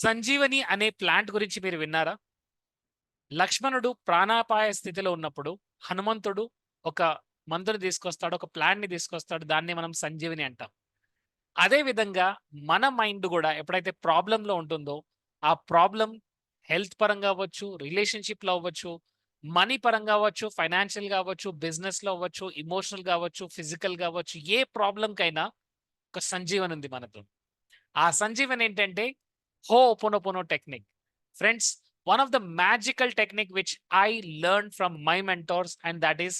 సంజీవని అనే ప్లాంట్ గురించి మీరు విన్నారా? లక్ష్మణుడు ప్రాణాపాయ స్థితిలో ఉన్నప్పుడు హనుమంతుడు ఒక మందుని తీసుకొస్తాడు. ఒక ప్లాంట్‌ని తీసుకొస్తాడు. దాన్ని మనం సంజీవని అంటాం. అదే విధంగా మన మైండ్ గూడా ఎప్పుడైతే ప్రాబ్లమ్‌లో ఉంటుందో, ఆ ప్రాబ్లమ్ హెల్త్ పరంగా అవ్వచ్చు, రిలేషన్‌షిప్‌లో అవ్వచ్చు, మనీ పరంగా అవ్వచ్చు, ఫైనాన్షియల్‌గా అవ్వచ్చు, బిజినెస్‌లో అవ్వచ్చు, ఎమోషనల్‌గా అవ్వచ్చు, ఫిజికల్‌గా అవ్వచ్చు, ఏ ప్రాబ్లమ్‌కైనా ఒక సంజీవని ఉంది మనతో. ఆ సంజీవని ఏంటంటే Ho'oponopono technique. Friends, one of the magical technique which I learned from my mentors, and that is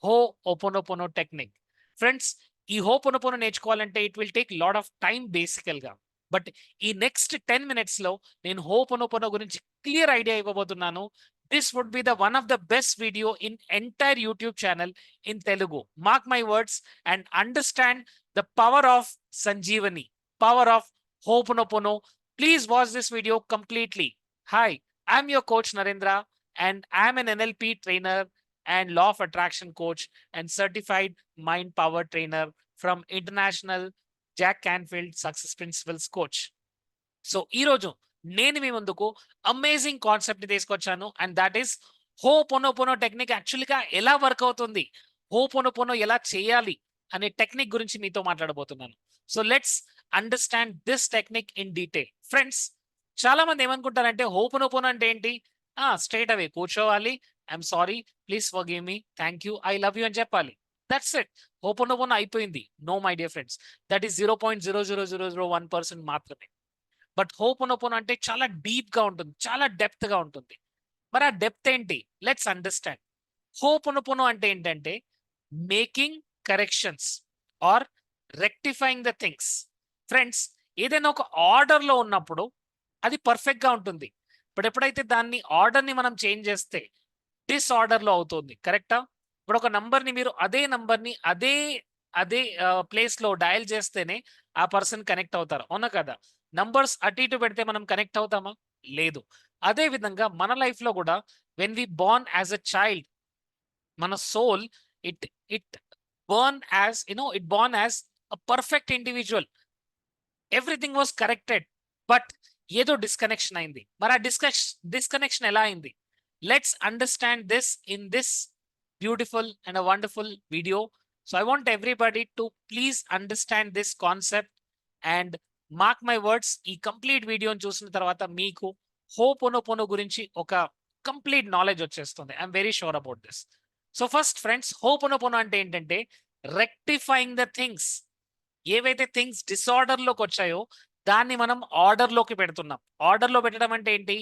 Ho'oponopono technique. Friends, ఈ హోపోనోపోనో నేర్చుకోవాలంటే it will take lot of time బేసికల్‌గా. బట్ ఈ నెక్స్ట్ 10 మినిట్స్‌లో నేను హోపోనోపోనో గురించి క్లియర్ ఐడియా ఇవ్వబోతున్నాను. This would be the one of the best video in entire YouTube channel in Telugu. Mark my words and understand the power of Sanjeevani, power of Ho'oponopono. Please watch this video completely. Hi, I'm your coach Narendra, and I'm an NLP trainer and law of attraction coach and certified mind power trainer from International Jack Canfield Success Principles coach. So ఈరోజు నేను మీ ముందుకు amazing concept తీసుకొచ్చాను, and that is Ho'oponopono technique యాక్చువల్‌గా ఎలా work అవుతుంది, ho'oponopono ఎలా చేయాలి అనే టెక్నిక్ గురించి మీతో మాట్లాడబోతున్నాను. So let's understand this technique in detail. Friends, చాలా మంది ఏమనుకుంటారంటే హోపోనోపోనో అంటే ఏంటి? స్ట్రెయిట్ అవే కూర్చోవాలి, I'm sorry, please forgive me, thank you, I love you అని చెప్పాలి. That's it. హోపోనోపోనో అయిపోయింది. No my dear friends, that is 0.00001% మాత్రమే. బట్ హోపోనోపోనో అంటే చాలా డీప్ గా ఉంటుంది, చాలా డెప్త్ గా ఉంటుంది. మరి ఆ డెప్త్ ఏంటి? Let's understand. హోపోనోపోనో అంటే ఏంటంటే making corrections or rectifying the things. Friends, ఏదైనా ఒక ఆర్డర్ లో ఉన్నప్పుడు అది పర్ఫెక్ట్ గా ఉంటుంది. బట్ ఎప్పుడైతే దాన్ని ఆర్డర్ ని మనం చేంజ్ చేస్తే డిస్ఆర్డర్ లో అవుతుంది. కరెక్టా? ఇప్పుడు ఒక నంబర్ ని మీరు అదే నంబర్ ని అదే అదే ప్లేస్ లో డయల్ చేస్తేనే ఆ పర్సన్ కనెక్ట్ అవుతారు. అవునా కదా? నంబర్స్ అటు ఇటు పెడితే మనం కనెక్ట్ అవుతామా? లేదు. అదే విధంగా మన లైఫ్ లో కూడా when we born as a child, మన soul it it born as it born as a perfect individual. Everything was corrected. But ఏదో డిస్కనెక్షన్ అయింది. మరి ఆ డిస్కనెక్షన్ ఎలా అయింది? Let's understand this in this beautiful and a wonderful video. So I want everybody to please understand this concept and mark my words. ఈ complete వీడియోని చూసిన తర్వాత మీకు హోపోనోపోనో గురించి ఒక కంప్లీట్ నాలెడ్జ్ వచ్చేస్తుంది. I'm very sure about this. So first friends, Ho'oponopono అంటే ఏంటంటే రెక్టిఫైయింగ్ ద థింగ్స్. ఏవైతే థింగ్స్ డిసార్డర్ లోకి వచ్చాయో దాన్ని మనం ఆర్డర్ లోకి పెడుతున్నాం. ఆర్డర్ లో పెట్టడం అంటే ఏంటి?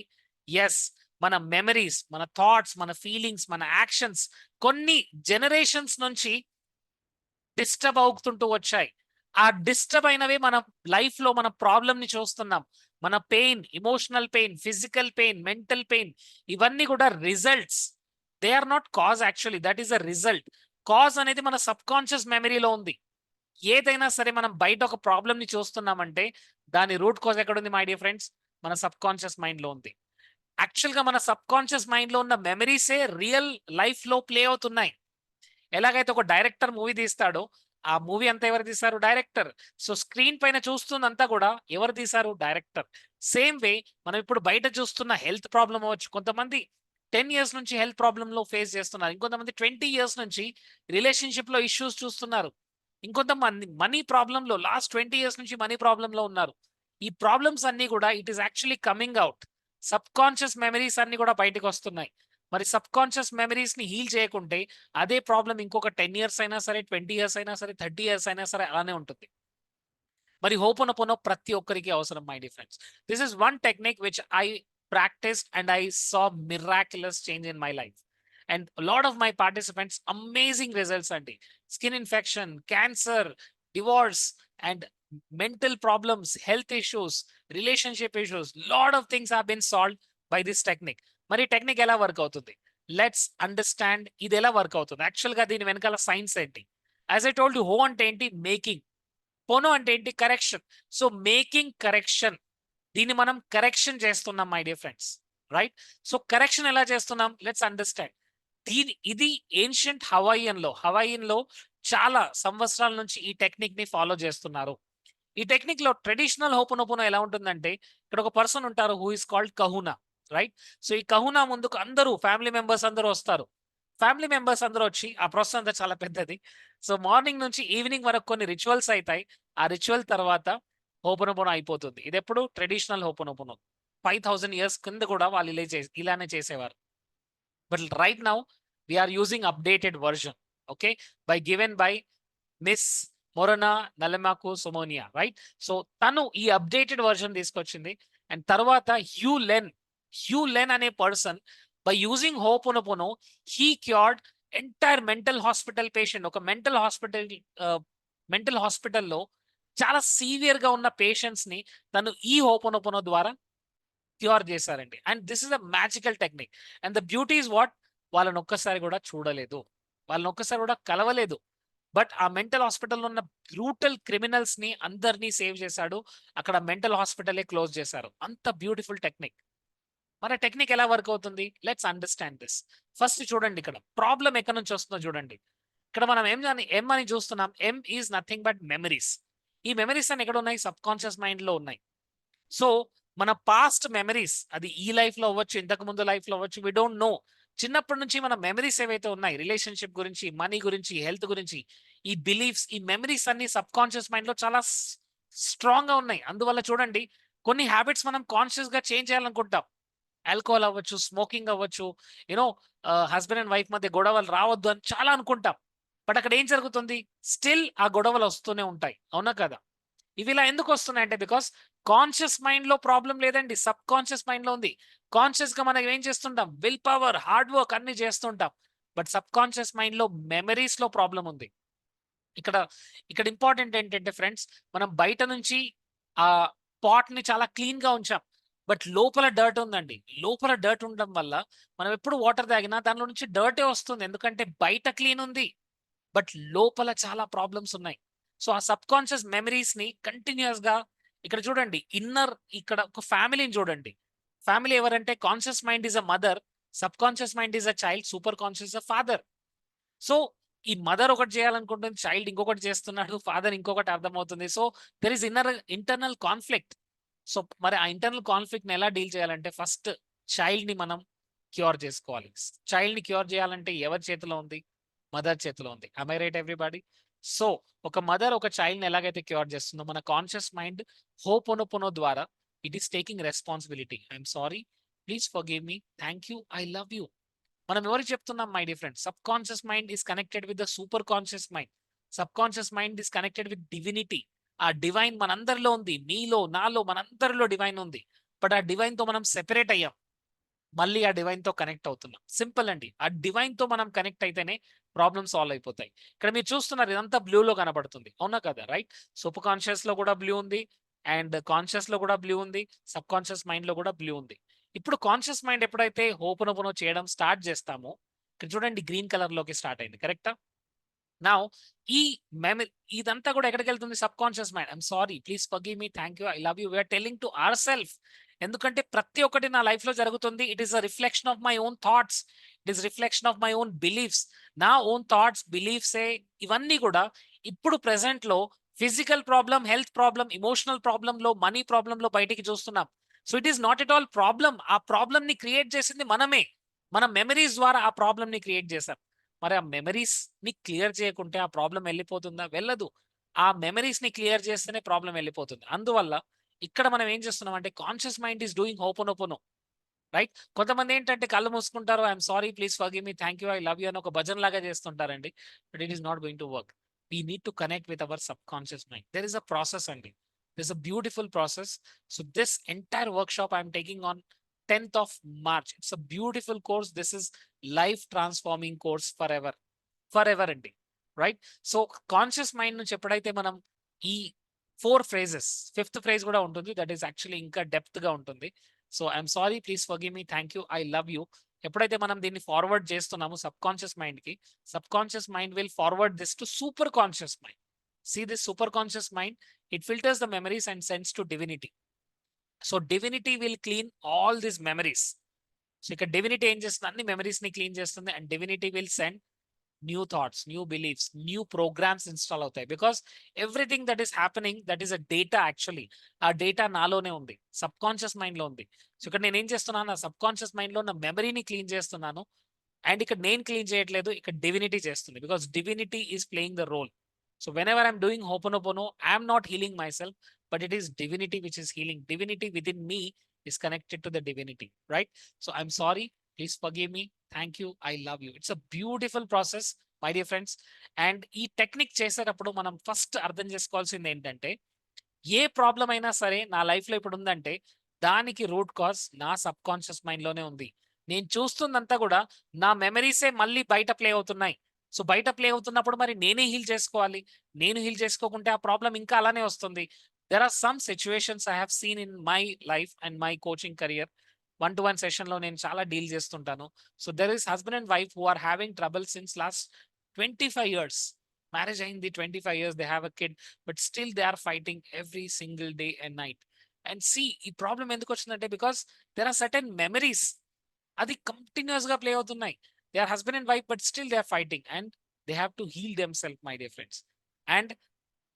ఎస్, మన మెమరీస్, మన థాట్స్, మన ఫీలింగ్స్, మన యాక్షన్స్ కొన్ని జనరేషన్స్ నుంచి డిస్టర్బ్ అవుతుంటూ వచ్చాయి. ఆ డిస్టర్బ్ అయినవి మన లైఫ్ లో మన ప్రాబ్లమ్ ని చూస్తున్నాం. మన pain, emotional pain, physical pain, mental pain, ఇవన్నీ కూడా results. They are not cause, actually that is a result. Cause అనేది మన సబ్ కాన్షియస్ మెమరీలో ఉంది. ఏదైనా సరే మనం బయట ఒక ప్రాబ్లమ్ ని చూస్తున్నామంటే దాని రూట్ కాజ్ ఎక్కడుంది మై డియర్ ఫ్రెండ్స్? మన సబ్ కాన్షియస్ మైండ్ లో ఉంది. యాక్చువల్ గా మన సబ్ కాన్షియస్ మైండ్ లో ఉన్న మెమరీసే రియల్ లైఫ్ లో ప్లే అవుతున్నాయి. ఎలాగైతే ఒక డైరెక్టర్ మూవీ తీస్తాడో ఆ మూవీ అంతా ఎవరు తీశారు? డైరెక్టర్. సో స్క్రీన్ పైన చూస్తుందంతా కూడా ఎవరు తీశారు? డైరెక్టర్. సేమ్ వే మనం ఇప్పుడు బయట చూస్తున్న హెల్త్ ప్రాబ్లం అవ్వచ్చు. కొంతమంది 10 ఇయర్స్ నుంచి హెల్త్ ప్రాబ్లమ్ లో ఫేస్ చేస్తున్నారు. ఇంకొంతమంది 20 ఇయర్స్ నుంచి రిలేషన్షిప్ లో ఇష్యూస్ చూస్తున్నారు. ఇంకొంతమంది మనీ ప్రాబ్లమ్ లో లాస్ట్ 20 ఇయర్స్ నుంచి మనీ ప్రాబ్లమ్ లో ఉన్నారు. ఈ ప్రాబ్లమ్స్ అన్ని కూడా it is actually coming out. Sub conscious memories అన్ని కూడా బయటకు వస్తున్నాయి. మరి సబ్ కాన్షియస్ మెమరీస్ ని హీల్ చేయకుంటే అదే ప్రాబ్లం ఇంకొక 10 ఇయర్స్ అయినా సరే, 20 ఇయర్స్ అయినా సరే, 30 ఇయర్స్ అయినా సరే అలానే ఉంటుంది. మరి హోపోనోపోనో ప్రతి ఒక్కరికి అవసరం my dear friends. This is one technique which I practised and I saw miraculous change in my life. And lot of my participants amazing results అండి. Skin infection, cancer, divorce and mental problems, health issues, relationship issues, lot of things have been solved by this technique. మరి technique ఎలా work అవుతుంది? Let's understand ఇది ఎలా work అవుతుంది. Actual గా దీని వెనకాల సైన్స్ ఏంటి? యాజ్ ఐ టోల్డ్ యు, హో అంటే ఏంటి? మేకింగ్. పోనో అంటే ఏంటి? కరెక్షన్. సో మేకింగ్ కరెక్షన్, దీన్ని మనం కరెక్షన్ చేస్తున్నాం my dear friends. Right? So correction ఎలా చేస్తున్నాం? Let's understand. ఇది ఏన్షియంట్ హవాయియన్ లో చాలా సంవత్సరాల నుంచి ఈ టెక్నిక్ ని ఫాలో చేస్తున్నారు. ఈ టెక్నిక్ లో ట్రెడిషనల్ హోపనోపోనో ఎలా ఉంటుందంటే ఇక్కడ ఒక పర్సన్ ఉంటారు who is called kahuna, right? So ఈ కహునా ముందుకు అందరూ ఫ్యామిలీ మెంబర్స్ అందరూ వస్తారు. ఫ్యామిలీ మెంబర్స్ అందరూ వచ్చి ఆ ప్రాసెస్ అంతా చాలా పెద్దది. సో మార్నింగ్ నుంచి ఈవినింగ్ వరకు కొన్ని రిచువల్స్ అయితాయి. ఆ రిచువల్ తర్వాత హోపనోపోనో అయిపోతుంది. ఇది ఎప్పుడు ట్రెడిషనల్ హోపనోపోనో 5000 ఇయర్స్ కింద కూడా వాళ్ళు ఇలానే చేసేవారు. But right now we are using updated version, okay, given by miss Morrnah Nalamaku Simeona, right? So తను ఈ అప్డేటెడ్ వర్జన్ తీసుకొచ్చింది. అండ్ తర్వాత హ్యూ లెన్ అనే person by using Ho'oponopono he cured entire mental hospital patient. ఒక mental హాస్పిటల్లో చాలా severe గా ఉన్న పేషెంట్స్ ని తను ఈ హోపోనోపోనో ద్వారా క్యూర్ చేశారండి. And this is a magical technique. And the beauty is what, వాళ్ళని ఒక్కసారి కూడా చూడలేదు, వాళ్ళని ఒక్కసారి కూడా కలవలేదు. బట్ ఆ మెంటల్ హాస్పిటల్లో ఉన్న బ్రూటల్ క్రిమినల్స్ ని అందరినీ సేవ్ చేశాడు. అక్కడ మెంటల్ హాస్పిటలే క్లోజ్ చేశారు. అంత బ్యూటిఫుల్ టెక్నిక్. మన టెక్నిక్ ఎలా వర్క్ అవుతుంది? Let's understand this. ఫస్ట్ చూడండి, ఇక్కడ ప్రాబ్లం ఎక్కడి నుంచి వస్తుందో చూడండి. ఇక్కడ మనం ఎం అని చూస్తున్నాం. ఎం ఈజ్ నథింగ్ బట్ మెమరీస్. ఈ మెమరీస్ అని ఎక్కడ ఉన్నాయి? సబ్ కాన్షియస్ మైండ్ లో ఉన్నాయి. సో మన పాస్ట్ మెమరీస్, అది ఈ లైఫ్ లో అవ్వచ్చు, ఇంతకు ముందు లైఫ్ లో అవ్వచ్చు, వి డోంట్ నో. చిన్నప్పటి నుంచి మన మెమరీస్ ఏవైతే ఉన్నాయి, రిలేషన్షిప్ గురించి, మనీ గురించి, హెల్త్ గురించి, ఈ బిలీఫ్స్, ఈ మెమరీస్ అన్ని సబ్ కాన్షియస్ మైండ్ లో చాలా స్ట్రాంగ్ గా ఉన్నాయి. అందువల్ల చూడండి, కొన్ని హ్యాబిట్స్ మనం కాన్షియస్ గా చేంజ్ చేయాలనుకుంటాం. ఆల్కహాల్ అవ్వచ్చు, స్మోకింగ్ అవ్వచ్చు, యూనో హస్బెండ్ అండ్ వైఫ్ మధ్య గొడవలు రావద్దు అని చాలా అనుకుంటాం. బట్ అక్కడ ఏం జరుగుతుంది? స్టిల్ ఆ గొడవలు వస్తూనే ఉంటాయి, అవునా కదా? ఇవి ఇలా ఎందుకు వస్తున్నాయంటే బికాస్ కాన్షియస్ మైండ్ లో ప్రాబ్లం లేదండి, సబ్ కాన్షియస్ మైండ్ లో ఉంది. కాన్షియస్ గా మనం ఏం చేస్తుంటాం? విల్ పవర్, హార్డ్ వర్క్ అన్ని చేస్తుంటాం. బట్ సబ్ కాన్షియస్ మైండ్ లో మెమరీస్ లో ప్రాబ్లం ఉంది. ఇక్కడ ఇక్కడ ఇంపార్టెంట్ ఏంటంటే ఫ్రెండ్స్, మనం బయట నుంచి ఆ పాట్ ని చాలా క్లీన్ గా ఉంచాం, బట్ లోపల డర్ట్ ఉందండి. లోపల డర్ట్ ఉండడం వల్ల మనం ఎప్పుడు వాటర్ తాగినా దానిలో నుంచి డర్టే వస్తుంది, ఎందుకంటే బయట క్లీన్ ఉంది బట్ లోపల చాలా ప్రాబ్లమ్స్ ఉన్నాయి. సో ఆ సబ్ కాన్షియస్ మెమరీస్ ని కంటిన్యూస్ గా ఇక్కడ చూడండి. ఇక్కడ ఒక ఫ్యామిలీని చూడండి. ఫ్యామిలీ ఎవరంటే conscious mind is a mother, sub conscious mind is a child, super conscious a father. So ఈ మదర్ ఒకటి చేయాలనుకుంటుంది, చైల్డ్ ఇంకొకటి చేస్తున్నాడు, ఫాదర్ ఇంకొకటి అర్థమవుతుంది. So there is internal conflict. So మరి ఆ ఇంటర్నల్ కాన్ఫ్లిక్ట్ ని ఎలా డీల్ చేయాలంటే ఫస్ట్ చైల్డ్ ని మనం క్యూర్ చేసుకోవాలి. చైల్డ్ ని క్యూర్ చేయాలంటే ఎవరి చేతిలో ఉంది? మదర్ చేతిలో ఉంది. am I right everybody? So ఒక మదర్ ఒక చైల్డ్ ని ఎలాగైతే క్యూర్ చేస్తుందో, మన కాన్షియస్ మైండ్ హోపోనోపోనో ద్వారా it is taking responsibility. I'm sorry, please forgive me, thank you, I love you. మనం ఎవరికి చెప్తున్నాం? My dear friends, sub conscious mind is connected with the super conscious mind. Sub conscious mind is connected with divinity. ఆ divine మనందరిలో ఉంది, మీలో, నాలో, మనందరిలో divine ఉంది. బట్ ఆ డివైన్ తో మనం సెపరేట్ అయ్యాం, మళ్ళీ ఆ డివైన్ తో కనెక్ట్ అవుతున్నాం. సింపుల్ అండి. ఆ డివైన్ తో మనం కనెక్ట్ అయితేనే ప్రాబ్లమ్ సాల్వ్ అయిపోతాయి. ఇక్కడ మీరు చూస్తున్నారు, ఇదంతా బ్లూలో కనబడుతుంది, అవునా కదా? రైట్. సూపర్ కాన్షియస్ లో కూడా బ్లూ ఉంది, అండ్ కాన్షియస్ లో కూడా బ్లూ ఉంది, సబ్ కాన్షియస్ మైండ్ లో కూడా బ్లూ ఉంది. ఇప్పుడు కాన్షియస్ మైండ్ ఎప్పుడైతే హోపనోపోనో చేయడం స్టార్ట్ చేస్తామో, ఇక్కడ చూడండి గ్రీన్ కలర్ లోకి స్టార్ట్ అయింది, కరెక్టా? నౌ ఈ మెమరీ ఇదంతా కూడా ఎక్కడికి వెళ్తుంది? Subconscious mind. I'm sorry, please forgive me, thank you, I love you, we're telling to our self. ఎందుకంటే ప్రతి ఒక్కటి నా లైఫ్ లో జరుగుతుంది, it is a reflection of my own thoughts, it is reflection of my own beliefs. నా own thoughts, beliefs ఇవన్నీ కూడా ఇప్పుడు ప్రెసెంట్ లో physical problem, health problem, emotional problem లో, మనీ ప్రాబ్లం లో బయటికి చూస్తున్నాం. So it is not at all problem. ఆ ప్రాబ్లం ని క్రియేట్ చేసింది మనమే. మన మెమరీస్ ద్వారా ఆ ప్రాబ్లం ని క్రియేట్ చేశాం. మరి ఆ మెమరీస్ ని క్లియర్ చేయకుంటే ఆ ప్రాబ్లం వెళ్ళిపోతుందా? వెళ్ళదు. ఆ మెమరీస్ ని క్లియర్ చేస్తేనే ప్రాబ్లం వెళ్ళిపోతుంది. అందువల్ల ఇక్కడ మనం ఏం చేస్తున్నాం అంటే conscious mind is doing Ho'oponopono, right? కొంతమంది ఏంటంటే కళ్ళు మూసుకుంటారు, I'm sorry, please forgive me, thank you, I love you అని ఒక భజన్ లాగా చేస్తుంటారండి. But it is not going to work. We need to connect with our subconscious mind. There is a process అండి. There is a beautiful process. So this entire workshop I'm taking on 10th of March. It's a beautiful course. This is life transforming course for ever అండి, right? So conscious mind నుంచి ఎప్పుడైతే మనం ఈ 4 phrases, 5th phrase కూడా ఉంటుంది, that is actually ఇంకా depth గా ఉంటుంది. So I'm sorry, please forgive me, thank you, I love you. ఎప్పుడైతే మనం దీన్ని ఫార్వర్డ్ చేస్తున్నామో సబ్ కాన్షియస్ మైండ్ కి, subconscious mind will forward this to superconscious mind. See this superconscious mind, it filters the memories and sends to divinity. So divinity will clean all this memories. So ఇక్కడ divinity ఏం చేస్తుంది? అన్ని memories ని clean చేస్తుంది, and divinity will send new thoughts, new beliefs, new programs install అవుతాయి. Because everything that is happening that is a data actually. ఆ data నాలోనే ఉంది. సబ్‌కాన్షియస్ మైండ్‌లో ఉంది. సో, ఇక్కడ నేనేం చేస్తున్నాను, నా సబ్‌కాన్షియస్ మైండ్‌లో ఉన్న మెమరీని క్లీన్ చేస్తున్నాను. అండ్ ఇక్కడ నేను క్లీన్ చేయట్లేదు. ఇక్కడ డివినిటీ చేస్తుంది. Because divinity is playing the role. So whenever I'm doing Ho'oponopono, I'm not healing myself, but it is divinity which is healing. Divinity within me is connected to the divinity, right? So I'm sorry, please forgive me. Thank you, I love you. It's a beautiful process, my dear friends. And ఈ technique చేసేటప్పుడు మనం first అర్థం చేసుకోవాల్సింది ఏంటంటే, ఏ problem అయినా సరే నా లైఫ్‌లో ఇప్పుడు ఉందంటే, దానికి రూట్ కాజ్ నా సబ్‌కాన్షియస్ మైండ్‌లోనే ఉంది. నేను చూస్తుందంతా కూడా నా మెమరీసే మళ్ళీ బయట ప్లే అవుతున్నాయి. సో, బయట ప్లే అవుతున్నప్పుడు మరి నేనే హీల్ చేసుకోవాలి. నేను హీల్ చేసుకోకుంటే ఆ ప్రాబ్లమ్ ఇంకా అలానే వస్తుంది. There are some situations I have seen in my life and my coaching career. 1-to-1 సెషన్‌లో నేను చాలా డీల్ చేస్తుంటాను. So, there is husband and wife who are having trouble since last 25 years. Marriage అయింది 25 years. They have a kid. But still they are fighting every single day and night. And see ఈ problem ఎందుకు వచ్చిందంటే because there are certain memories అది continuous గా play అవుతున్నాయి. They are husband and wife but still they are fighting and they have to heal them self, my dear friends. అండ్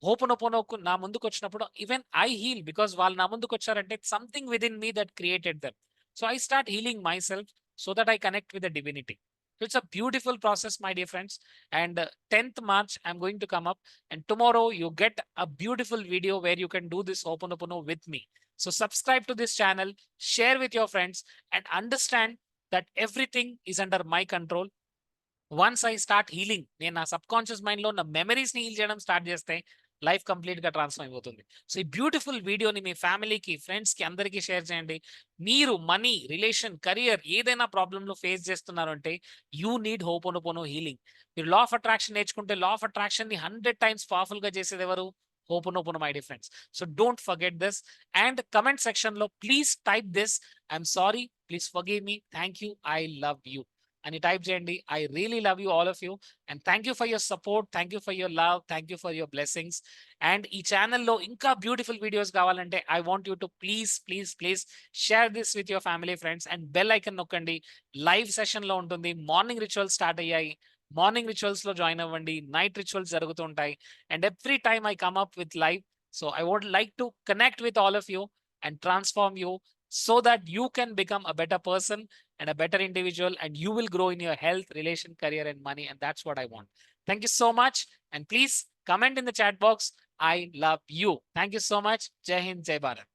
హోపనోపోనోకు నా ముందుకు వచ్చినప్పుడు ఈవెన్ ఐ హీల్ బికాస్ వాళ్ళు నా ముందుకు వచ్చారంటే something with in me that created them. So I start healing my self so that I connect with the divinity. So it's a beautiful process, my dear friends. And 10th March, I'm going to come up, and tomorrow you get a beautiful video where you can do this Ho'oponopono with me. So subscribe to this channel, share with your friends, and understand that everything is under my control. Once I start healing, నేను నా subconscious mind లో ఉన్న memories ని heal చేయడం start చేస్తే life complete గా transfer అయిపోతుంది. So ఈ బ్యూటిఫుల్ వీడియోని మీ ఫ్యామిలీకి, ఫ్రెండ్స్ కి అందరికీ షేర్ చేయండి. మీరు మనీ, రిలేషన్, కెరియర్ ఏదైనా ప్రాబ్లమ్ లో ఫేస్ చేస్తున్నారు అంటే యూ నీడ్ హోపోనోపోనో హీలింగ్. మీరు లా ఆఫ్ అట్రాక్షన్ నేర్చుకుంటే లా ఆఫ్ అట్రాక్షన్ ని 100 times పవర్ఫుల్ గా చేసేది ఎవరు? Ho'oponopono, my dear friends. So don't forget this. And comment section లో please type this: I'm sorry, please forgive me, thank you, I love you అని type చేయండి. I really love you all of you and thank you for your support, thank you for your love, thank you for your blessings. And ఈ ఛానల్లో ఇంకా beautiful videos కావాలంటే I want you to please please please share this with your family, friends and bell icon నొక్కండి. Live సెషన్లో ఉంటుంది. Morning rituals start అయ్యాయి. Morning rituals లో join అవ్వండి. నైట్ రిచువల్స్ జరుగుతుంటాయి. And every time I come up with live. So I would like to connect with all of you and transform you so that you can become a better person and a better individual, and you will grow in your health, relation, career, and money. And that's what I want. Thank you so much. And please comment in the chat box: I love you. Thank you so much. Jai Hind, Jai Bharat.